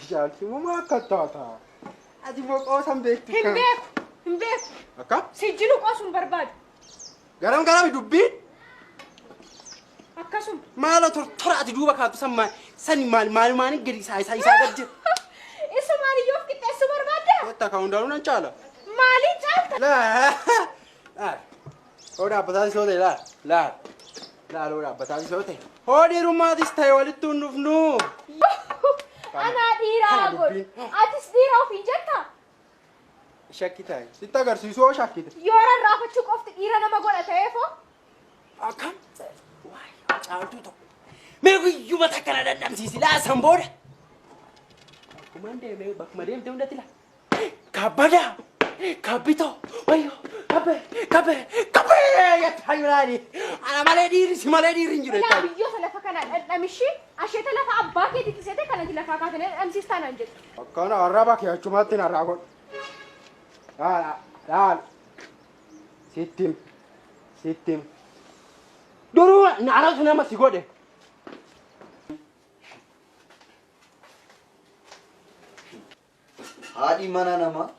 Jaalti moo akka taata? Ati moo qoosan beektu kan? Hin beeku. Akkam? Sijjilu qoosuun barbaadu. Garam dubbiin? Akkasuma. Maala tortora ati duuba kaatu san maaliin gadi isaa gad jira. Isa maaliyyoof qixxeessu barbaadda? Wata ka hundaa'uun an caala. Maaliin caalta? Laal. Hoodhaa abbataan isoo ta'e laal. Laal hoodhaa abbataan isoo ta'e. Hoodhiirumaatis ta'e walitti hin dhufnu. Anaa dhiiraa godhu. Atis dhiira ofiin jettaa? Shakki taa'e. Sitti agarsiisuu shakkite. Yoo rarraafachuu qofti dhiira nama godha ta'eefoo? Akkam? Waayee caaltuu tokko. Mee guyyuu mata kana dadhabsiisi laasan booda. Kumaan deemee bakkuma deemtee hundatti laa. Kabbadaa! Kabbitoo! Wayyoo! Kabbee! Yattaayulaani! Ana malee dhiirri si malee dhiirri hin jiru. Ilaa biyyoota lafa kana dhadhamishii asheeta lafa abbaa keetiitti seete kanatti lafaa kaatanii dhadhamsiistaa naan jettu. Akkana arraba kee achumaatti narraa godhu. Laal. Sittim. Duruu naaratu nama si godhe. Haadhi mana nama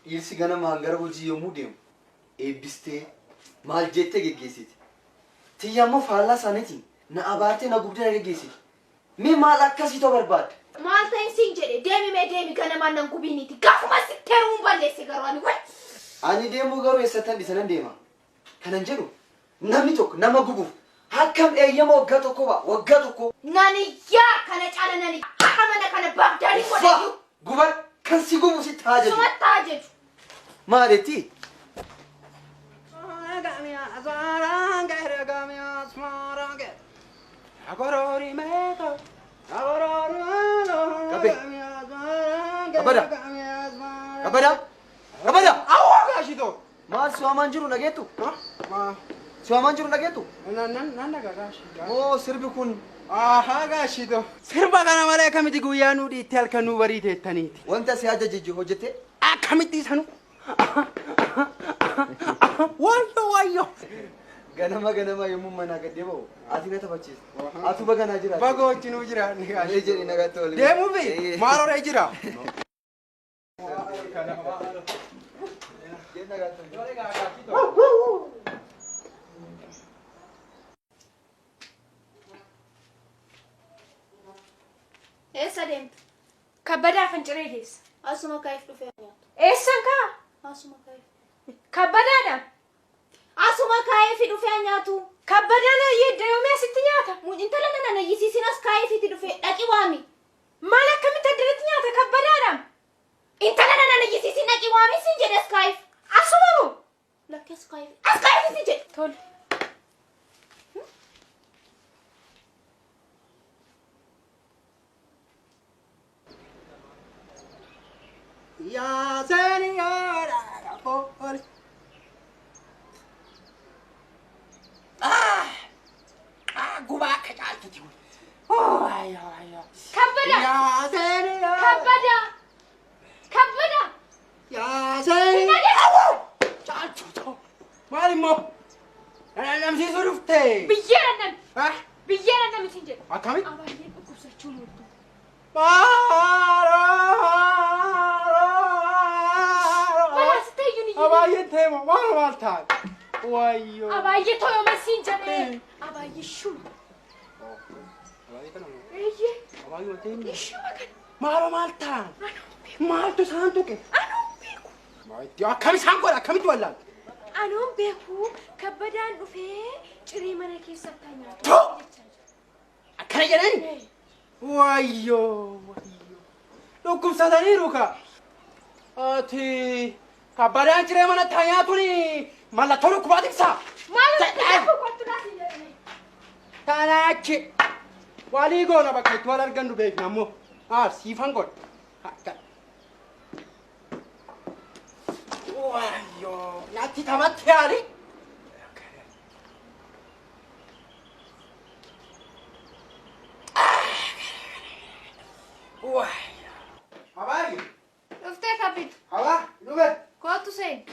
dhiirsi ganama hangara hojii yommuu deemu eebbistee maal jettee geggeessiti. Tiyyammoo faallaa isaaniitiin na abaatee na gubdee na geggeessiti. Mee maal akkasii barbaadde? Maal ta'in siin jedhe deemi ganamaan nan gubiiniiti. Gaafuma sitti heeruun balleesse garuu ani wayi. Ani deemuu garuu eessattan dhisanan deema. Kanan jedhu namni tokko nama gubuuf akkam eeyyama waggaa tokko ba'a waggaa tokko. Naniyyaa kana caala nani akka mana kana baagdaanii godhayyuu. Gubar kan si gubu si taajaju. Suma taajaju. Maaletti? Kabada! Awwaagaashitoo! Maal su'amaan jiru dhageettu? Su'amaan jiru dhageettu? Nan dhagaagaashitoo. Oo sirbi kun. Gaashitoo. Sirba kana malee akkamitti guyyaa nuu dhiitti halkan nuu barii teettaniiti. Wanta si ajajajji hojjete? Akkamitti isanu? Wayyoo! Ganama yommuu manaa gad deebi'u ati na taphachiisa. Atu baganaa jira. Bagoo wajjinuu jira. Mee jedhi nagaatti waliin. Deemuu fi maal horee jira? Eessa deemtu? Kabbadaa Finciree keessa. Asuma kaayif dhufee nyaatu. Eessan kaa? Asuma kaayif. Kabbadaadha. Asuma kaayif dhufee nyaatu. Kabbadaan yeedda yoomii asitti nyaata? Intala nana nayyisiisin as kaayifitti dhufee dhaqi waami. Maal akkamitti addatti nyaata kabbadaadha? Intala nana nayyisiisin dhaqi waami sin jedhe as kaayif. Asuma moo? Lakki as kaayif. As kaayif sin jedhe. Tole. Yaa seeniyaadha booli. Gubaa akka caaltuti. Wayyoo. Kabbada. Yaa seeniyaa. Kabbada. Yaa seeniyaa. Caaltuutoo. Maal immoo? Namsiisuu dhuftee. Biyyeera namni sin jedhe. Akkamitti? Abaayyeen dhukkubsachuu murtu. Abaayyeen teema maal taate? Wayyoo. Abaayyee to'oma siin jedhe. Abaayyee shuma. Eeyyee. Abaayyee teema. Shuma kana. Maal taan? Maaltu isaan tuqe? Anoon beeku. Akkam isaan godha? Akkamitti wallaal? Anoon beeku kabbadaan dhufee cirii mana keessatti nyaata. Akkana jedhani? Wayyoo. Dhukkubsataniiru ka. Ati kabbadaan ciree mana nyaatuun mallattoo dhukkubaati ibsaa. Tanaachi walii goona bakka itti wal argannu beekna ammoo siifan godha. Wayyoo natti taphatti yaali. Abaayi. Dhuftee kabbitu. Abaa dhufe. Kootu seen.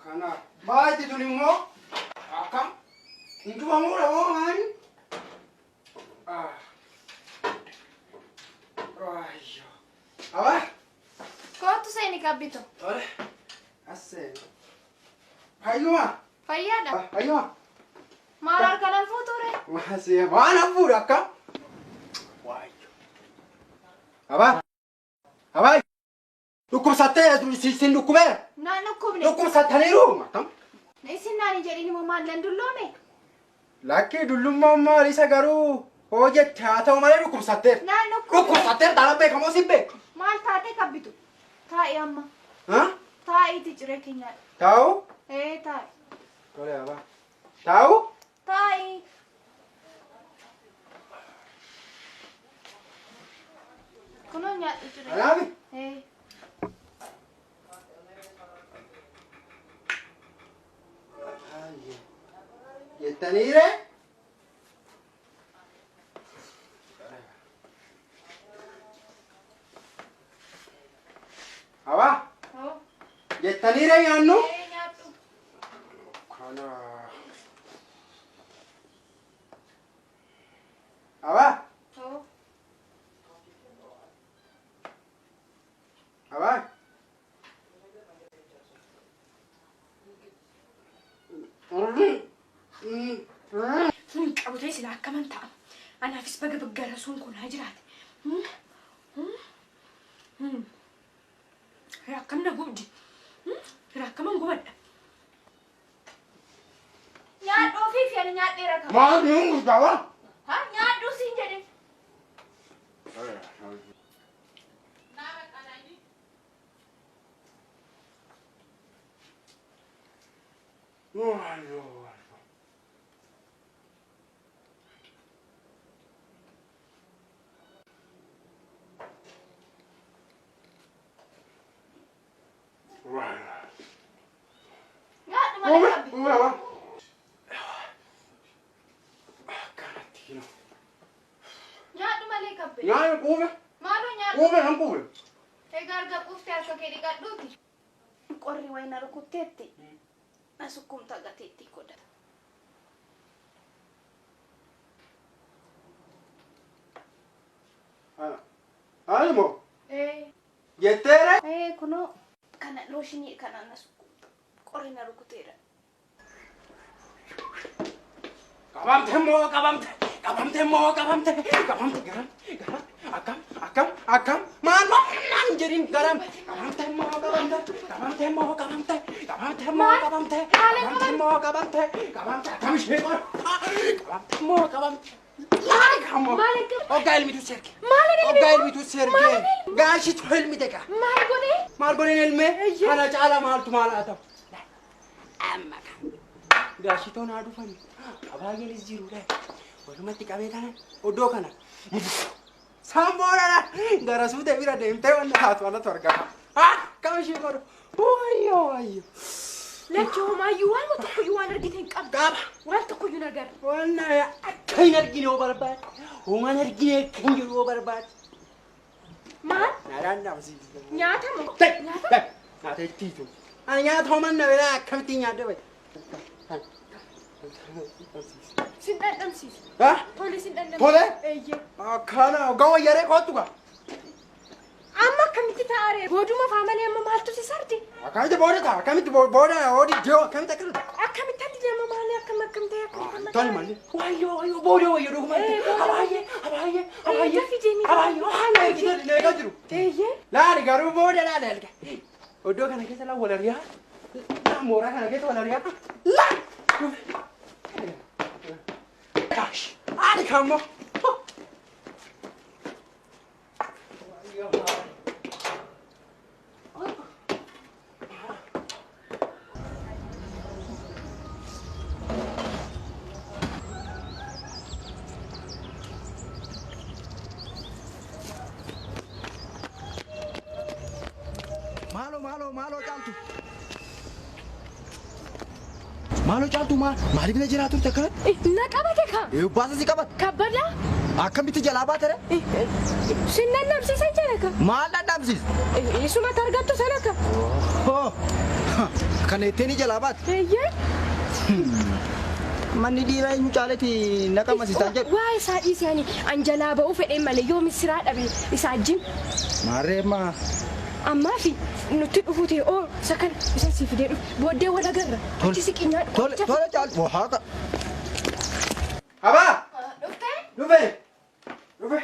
Kana baay'ee tun immoo akkam? Intubamuudha moo maali? Wayyo. Aba. Kootu seeni kabbito. Tole. Assee. Hayyuma. Fayyaadha. Hayyuma. Maal harkaan fuuture? Masee waan hafuudha akka. Wayyo. Aba. Aba. Dhukkubsattee sin dhukkubeera. Naan dhukkubne. Dhukkubsattaniiru. Matam. Isin naan jedhini moo maal nan dulloome? Lakkii dullummaa maal isa garuu hojjette haa ta'u malee dhukkubsatteer. Naan dhukkubne. Dhukkubsatteer dhala beekamoo si beeku. Maal taatee kabbitu? Taa'i amma. Taa'iiti ciree keenyaadha. Taa'u? Taa'i. Tole aba. Taa'u? Taa'i. Kunoo nyaadhu ciree. Anaami? Jettaniire? Aba? Jettaniire nyaannu? Nyaadhu. Kana. Aba? Aba? Qabutee sila akkaman ta'a. Anaafis baga baggara sun kun haa jiraate. Akkam na gubdi. Akkaman gubadha. Nyaadhuu fi ani nyaadheera qaba. Maal niin guddawa? Ha nyaadhuu siin jedhe. Nyaadhu malee qabbi. Nyaadhu malee qabbi. Nyaanni quufe? Maaloo nyaadhu? Quufe nan quufe. Egaa arga quuftee harka kee dhiqadhuuti. Qorri wayna rukutteetti. Asukkumta gateetti godhata. Ani moo? Jetteere? Kunoo kana looshinii kana asukkumta. Qorri na rukuteera. Qabamte moo qabamte? Qabamte moo qabamte? Qabamte garam garam akkam maal naan jedhin garam qabamte moo qabamte? Qabamte moo qabamte? Qabamte moo qabamte? Qabamte moo qabamte? Qabamte akkam ishee qor? Qabamte moo qabamte? Laali kamo. Ogga ilmitu serge. Ogga ilmitu serge. Gaashitu ilmite ka. Maal godhe ilme? Kana caala maaltu maal haa ta'u? Amma kan. Gaashitoon haa dhufani. Abaageelis jiruudha. Walumatti qabee kana oddoo kana. Samboodha. Gara suutee bira deemtee wanta haatu alatti argama. Kam ishee godhu. Wayyo. Lachoomayyuu waan tokkoyyuu waan argite hin qabdu. Qaba. Waan tokkoyyuu hin agarre. Waan akka hin argine yoo barbaade. Waan argine kan jiru yoo barbaade. Maal? Naadhaan dhaabsiisa. Nyaata moo? Nyaata ittiitu. Ani nyaata homan na biraa akkamitti nyaadde bayi. Sin dhandhamsiisu. Tole sin dhandhamsiisu. Tole? Akkana gawa yaree kootu gaa. Amma akkamitti taa'are? Booduma faamalee amma maaltu si sardi? Akkamitti booda ta'a? Akkamitti booda oodii dhiyoo akkamitti akka ta'a? Akkamitti ati deema maalee akkamitti Tole malee. Wayyo booda wayyo dhugumatti. Abaayyee. Waan eegaa jiru. Laali garuu booda laala erga. Oddoo kana keessa laa wal ariyaa. Laa mooraa kana keessa wal ariyaa. Laa. Gosh. Ani kammo. Maalo caaltu. Maalo caaltu maaliif na jiraatu takka? Na qabate ka. Baasa si qabat. Kabbada. Akkamitti jalaa baatere? Sin dhandhamsiisan jira ka. Maal dhandhamsiis? Isuma targattu sana ka. Kana ittiin jalaa baate? manni dhiiraa eenyu caaleeti naqama sistaan jedhu. Waa isaa dhiisanii anjalaa ba'uu fedhee malee yoo misiraa dhabe isaa ajjin. Maarreema. Ammaa fi nuti dhufuu ta'e oo isa kana isa si fidee dhufu booddee wal agarra. Achi siqinyaan. Tole caaltu waaqa. Abaa. Dhuftee? Dhufe.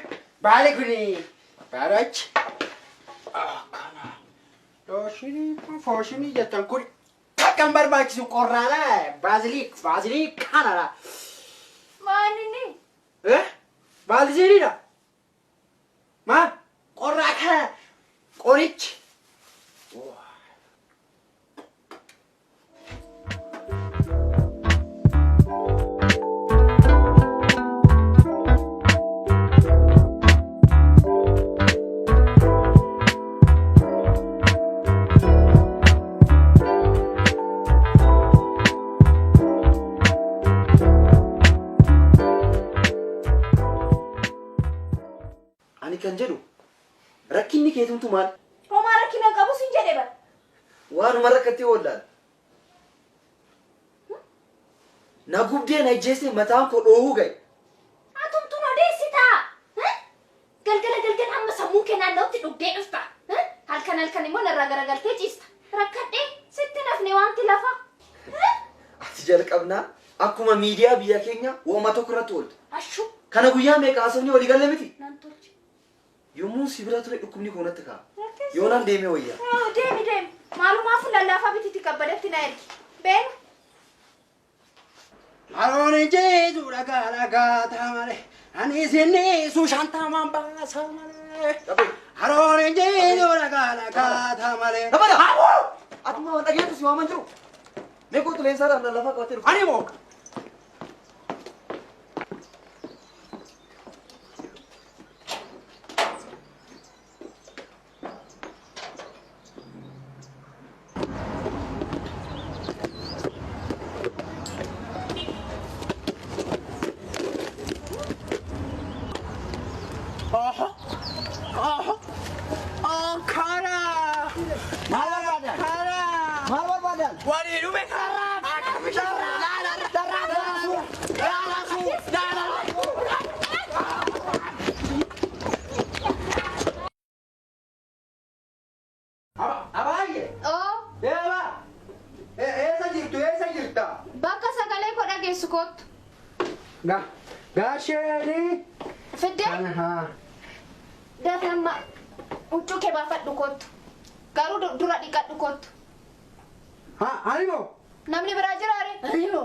Baale kuni. Baarachi. Kana. Fooshinii jettan kun kan barbaachisu qorraadha. Baazilii kanadha. Maalinni? Baaziliidha. Maal? Qorraa kana. Qorichi. Ani kan jedhu rakkinni keetumtu maal? Homaa rakkina qabu sin jedhe bara. Waanuma rakkatti oollaan. Na gubdee na ijjeesse mataan koo dhoowuu gahe. Atumtuun odeessitaa. Galgala amma sammuu kee naannootti dhugdee dhufta. Halkan immoo narraa garagaltee ciista. Rakkadhee sitti nafne wanti lafa. Ati jalqabnaa akkuma miidiyaa biyya keenya wooma tokko irratti ooltu. Ashuu. Kana guyyaa meeqa haasofni walii galle miti? Naan tolche. Yommuu si bira ture dhukkubni koonatti ka'a. Yoonaan deemee wayyaa. Deemi. Maalumaaf lallaafaa bititti qabbaletti na ergi. Beenu. Harooni jeetu dhagaa taamale. Ani isinni suushantamaan baasa malee. Harooni jeetu dhagaa taamale. Dabala! Atuma waan dhageetu si waaman jiru. Meeqoo tuleensaadhaan lallafaa qabatee dhufu. Ani moo? Gaasheri. Fidde? Datamma huccuu kee baafadhu kottu. Garuu dura dhiqadhu kottu. Animo? Namni biraa jiraare? Animo?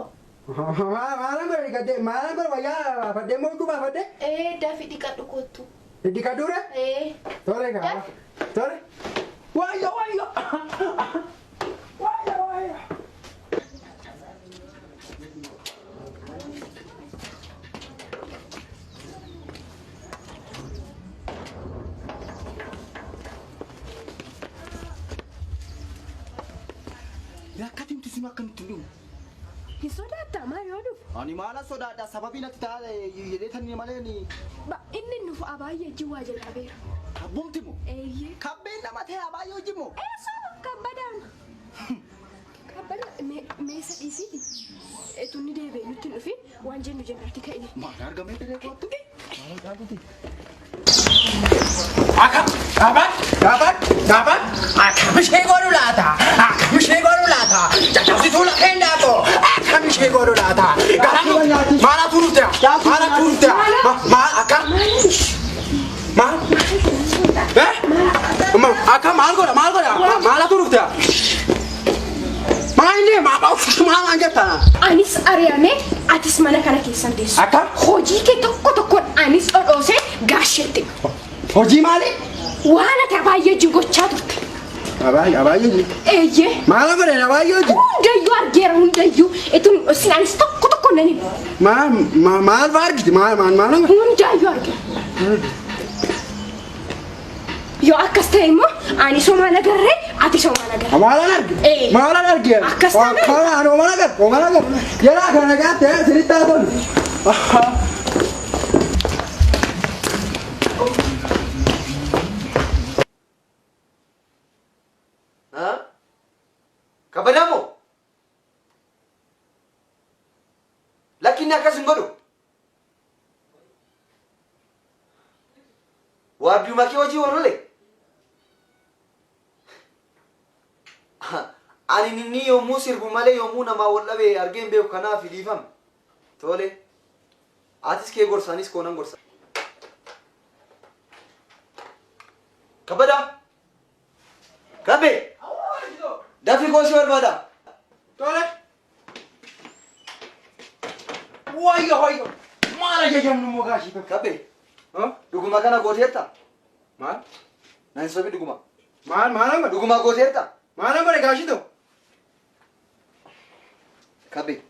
Maalan godhe dhiqadde maalan godhe wayyaa baafadde moo huccuu baafadde? Daafi dhiqadhu kottu. Dhiqadhuure? Tole kaa. Tole. Wayyo. Yakkatiin tusun akkamitti hin dhumu? Hin sodaattaa maal yoo dhufu? Ani maala sodaadha sababii natti ta'a jedheetanii malee ni. Inni nuuf abaayyee jiwaa jalqabeera. Kabbumti moo? Eeyyee. Kabbeen nama ta'e abaayyee hojii moo? Eessoo kabbadaan. Kabbadaan meesa dhiisiiti. Tunni deebi'ee nutti dhufi waan jennu jennaatti ka'ini. Maal argamee diree kootu? Maal argamee? Gabat. Akkamishee godhu laata? Jajjabsituu lafeen daakoo. Akkamishee godhu laata? Maala turuutea? Akkam? Akkam maal godha? Maala turuutea? Maal jettaa? Anis ari'amee atis mana kana keessan teessu. Akkam? Hojii kee tokkoon anis dhodhoosee gaasheetti. Hojii maali? Waan ati abaayyee gochaa turte. Abaayyee? Eeyyee. Maala godhe abaayyee hojii? Hundayyuu argeera hundayyuu. Itun sinaanis tokko nan himu. Maal fa'aa argite? Maal? Hundayyuu argeera. Yoo akkas ta'e immoo ani somaan agarree ati somaan agarree. Maalan arge? Akkas ta'e. Ani ooman agar. Yeraa kana gaatte sirriitti haa tolu. akkas hin godhu. Waardiyuma kee hojii oolole. Ani inni yommuu sirbu malee yommuu namaa wal dhabee argeen beeku kanaaf dhiifama. Tole. Atis kee gorsaanis koonan gorsa. Kabada. Kabe. Dafi koo si barbaada. Tole. Wayyo. Maal ajajamnu mogaashii tokko. Kabe. Dhuguma kana gooteetta. Maal? Naan sobi dhuguma. Maal amma? Dhuguma gooteetta. Maal amma gaashii tokko? Kabe.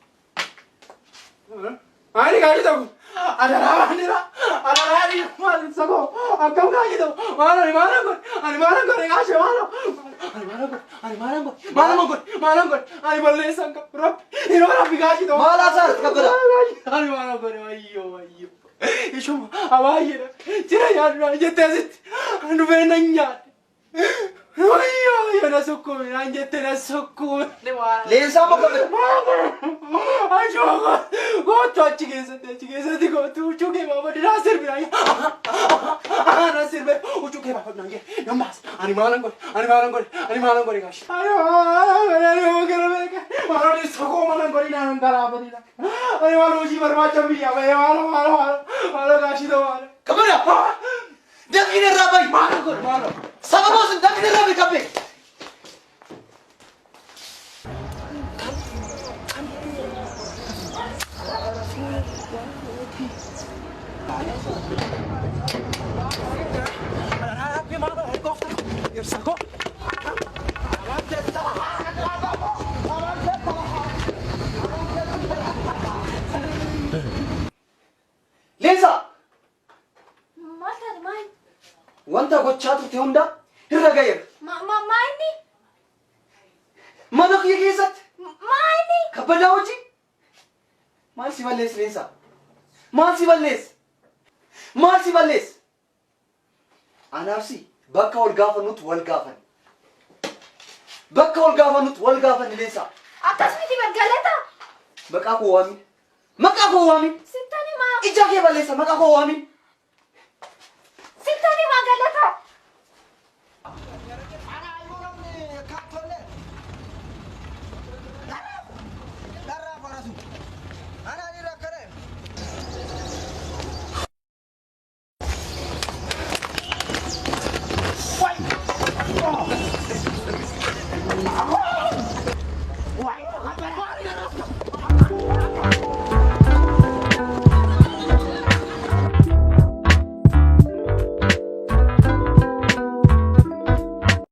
Ani gaashii tokko. Adaraa maal sako akkam gaashii tokko. Maal amma gaashii maal. Ani balleessan qabu. Rabbi gaashii tokko. Maal asaarti kabada. Ani maal wayyo. Ishuma abaayyeedha. Jira yaaduna jettee asitti. Anu beena nyaadhe. Wayyo na sukkuumi naan jettee na sukkuumi. Leensaa moo kabada? Ashuma gootu achi keessatti gootu huccuu kee baafadhe naa sirbi naa sirbe huccuu kee baafadhe naan jedhe nan baasa. Ani maalan godhe gaashi. Ani gara beeka. Maalan sokoo maalan godhe naan garaafadhe. Ani maal hojii barbaacha biyyaa bahee maal gaashii ta'u maal. Kabada. Dafii irraa bahi. Maal. Sababa sun dafii irraa bahi kabbe. Leensa. Wanta gochaa turte hunda irra gaheera. Maayini? Mana kiyya keessatti. Maayini? Kabbadaa hojii. Maal si balleessi Leensa? Maal si balleessi? Anaafsi bakka wal gaafannutti wal gaafan. Leensa. Akkasumatti bargalata. Maqaa koo waamin. Sittani maa? Ija kee balleessa maqaa koo waamin.